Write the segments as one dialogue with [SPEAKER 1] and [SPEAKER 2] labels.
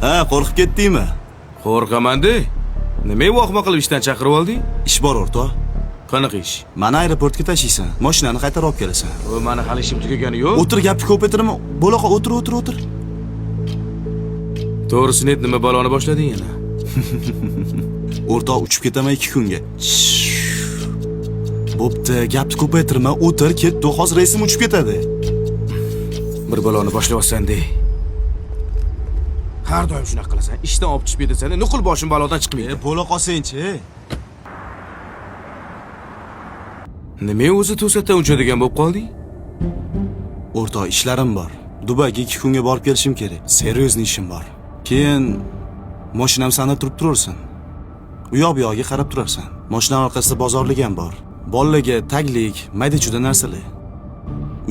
[SPEAKER 1] Ha, qo'rqib ketdingmi?
[SPEAKER 2] Qo'rqaman-da. Nima vohma qilib ishdan chaqirib olding?
[SPEAKER 1] Ish bor o'rtoq.
[SPEAKER 2] Qanaqa ish?
[SPEAKER 1] Mani aeroportga tashiysan, mashinani qaytarib olib kelasan.
[SPEAKER 2] O, mani hali ishim tugagani yo'q.
[SPEAKER 1] O'tir, gapni ko'paytirma. Bo'laqa o'tir.
[SPEAKER 2] To'g'risini ayt, nima baloni boshlading yana?
[SPEAKER 1] O'rtoq uchib ketaman 2 kunga. Bo'pti, gapni ko'paytirma, o'tir, ketdi, hozir reysim uchib ketadi.
[SPEAKER 2] Bir baloni boshlayapsan-da. Har doim shunaqa qilasan. Ishdan olib chiqib ketasan, nuqul boshim balodan chiqmaydi.
[SPEAKER 1] Bo'la qolsang-chi.
[SPEAKER 2] Nima o'zi to'satdan uchadigan bo'lib qolding?
[SPEAKER 1] O'rtoq, ishlarim bor. Dubayga 2 kunga borib kelishim kerak. Seriozniy ishim bor. Keyin mashinam sanab turib turarsan. U yoq bu yoqqa qarab turarsan. Mashina orqasida bozorlik ham bor. Bolalarga taglik, mayda-chuda narsalar.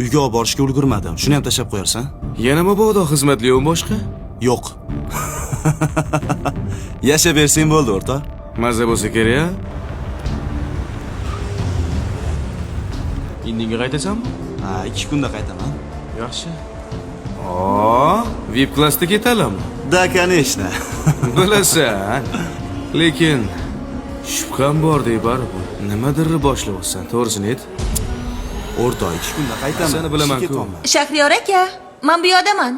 [SPEAKER 1] Uyga olib borishga ulgurmadim. Shuni ham tashab qo'yarsan.
[SPEAKER 2] Yana mabodo xizmatli yo'q boshqa?
[SPEAKER 1] Yo'q. Yashab bersang bo'ldi, o'rtoq.
[SPEAKER 2] Mazza bo'lsa kerak-a? Indinga qaytasanmi?
[SPEAKER 1] Ha, 2 kunda qaytaman.
[SPEAKER 2] Yaxshi. VIP klassda ketalammi?
[SPEAKER 1] Da, конечно.
[SPEAKER 2] Bilasan. Lekin shubham bor-dek baribir. Nimadir boshlayapsan, to'g'risini ayt.
[SPEAKER 1] O'rtoq, 2 kunda qaytaman.
[SPEAKER 2] Seni bilaman-ku.
[SPEAKER 3] Shahriyor aka, men bu yerdaman.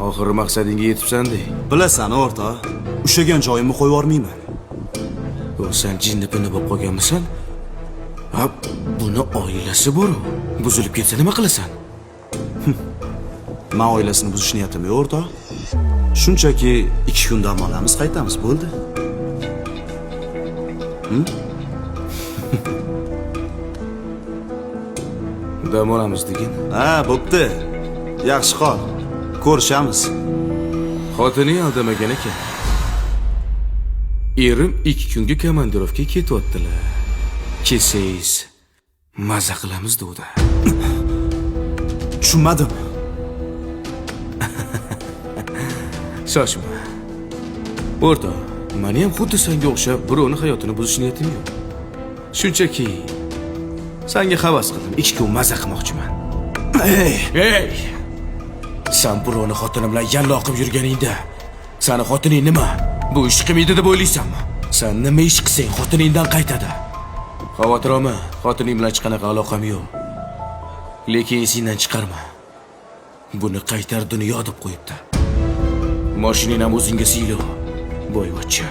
[SPEAKER 2] Oxiri maqsadingga yetibsan-da.
[SPEAKER 1] Bilasan, o'rtoq. Ushagan joyimni qo'yib yormayman.
[SPEAKER 2] O, sen jinni-pinni bo'lib qolganmisan? Ha, buni oilasi bor-ku. Buzilib ketsa nima qilasan?
[SPEAKER 1] Men oilasini buzish niyatim yo'q, o'rtoq. Shunchaki 2 kun dam olamiz, qaytamiz, bo'ldi.
[SPEAKER 2] Dam olamiz degin.
[SPEAKER 1] Ha, bo'pti. Yaxshi qol. Ko'rishamiz.
[SPEAKER 2] Xotining aldamagan ekan. Erim 2 kunga komandirovka ketyaptilar. Kelsangiz maza qilamiz dedi.
[SPEAKER 1] Tushunmadim.
[SPEAKER 2] Shoshma. O'rtoq, meni ham xuddi senga o'xshab birovning hayotini buzish niyatim yo'q. Shunchaki senga havas qildim. 2 kun maza qilmoqchiman. Ey! Sen birovning xotini bilan yalla oqib yurganingda, seni xotining nima? Bu ish qilmaydi deb o'ylaysanmi? Sen nima ish qilsang, xotiningdan qaytadi. Xavotir olma, xotining bilan hech qanaqa aloqam yo'q. Lekin esingdan chiqarma. Buni qaytar dunyo deb qo'yibdi. Mashinani ham o'zingga siylo, boyvachcha.